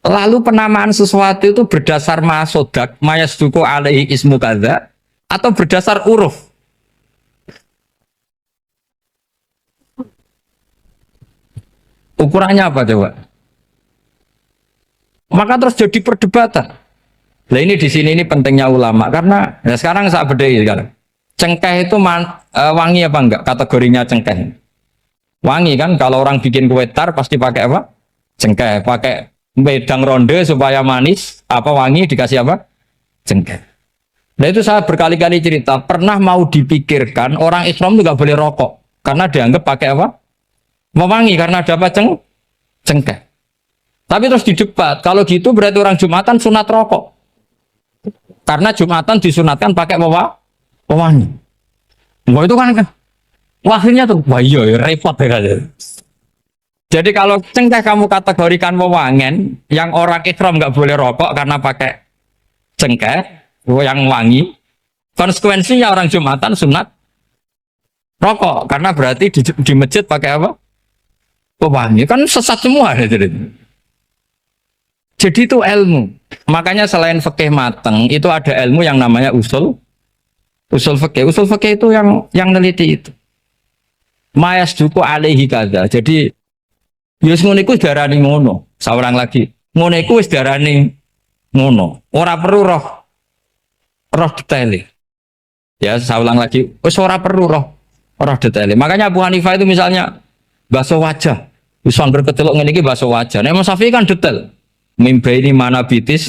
lalu penamaan sesuatu itu berdasar masodak, mayasduku alaihi ismu kadza, atau berdasar uruf? Ukurannya apa coba? Maka terus jadi perdebatan. Nah ini di sini ini pentingnya ulama karena ya sekarang saya bedai sekarang. Cengkeh itu wangi apa enggak? Kategorinya cengkeh. Wangi kan kalau orang bikin kue tar pasti pakai apa? Cengkeh. Pakai wedang ronde supaya manis. Apa wangi dikasih apa? Cengkeh. Nah itu saya berkali-kali cerita. Pernah mau dipikirkan orang Islam itu nggak boleh rokok karena dianggap pakai apa? Mewangi karena ada apa? Cengkeh. Tapi terus didebat. Kalau gitu berarti orang Jumatan sunat rokok. Karena Jumatan disunatkan pakai pewangi. Wah itu kan wahnya tuh, wah iya repot ya kan. Jadi kalau cengkeh kamu kategorikan wewangen, yang orang ihram nggak boleh rokok karena pakai cengkeh, yang wangi. Konsekuensinya orang Jumatan sunat rokok karena berarti di masjid pakai apa? Pewangi kan sesat semua ya, jadi itu ilmu. Makanya selain fikih mateng itu ada ilmu yang namanya usul fikih. Usul fikih itu yang neliti itu. Mayas duku alaihi kaza. Jadi yus ngono iku darani ngono. Seorang lagi. Ngono iku wis darani ngono. Ora perlu roh detail. Ya, saya ulang lagi. Wis ora perlu roh detail. Makanya Abu Hanifah itu misalnya basuh wajah. Wis angger kecelok ngene iki basuh wajah. Nek Imam Syafi'i kan detail. Mimbaini mana bitis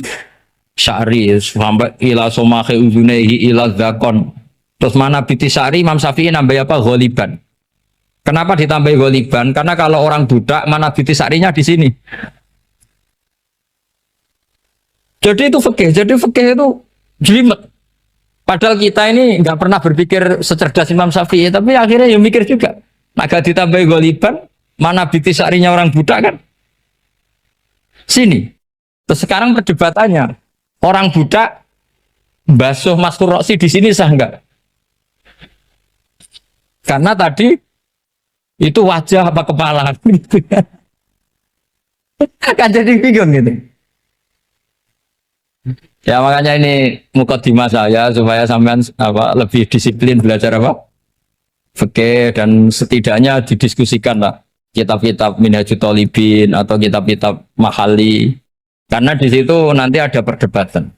syari sampai ila somahe uzunehi ila zakon. Terus mana bitis syari Imam Syafi'i nambah apa? Ghaliban. Kenapa ditambah ghaliban? Karena kalau orang budak mana bitis syarinya di sini. Jadi itu fikih. Jadi fikih itu jelimet. Padahal kita ini nggak pernah berpikir secerdas Imam Syafi'i, tapi akhirnya ya mikir juga. Agak ditambah ghaliban, mana bitis syarinya orang budak kan? Sini. Terus sekarang perdebatannya, orang budak basuh masturbasi di sini sah enggak? Karena tadi itu wajah apa kepala gitu kan jadi bingung gitu. Ya makanya ini mukadimah saya supaya sampean lebih disiplin belajar fikih dan setidaknya didiskusikan lah kitab-kitab Minhajut Thalibin atau kitab-kitab Mahali karena di situ nanti ada perdebatan.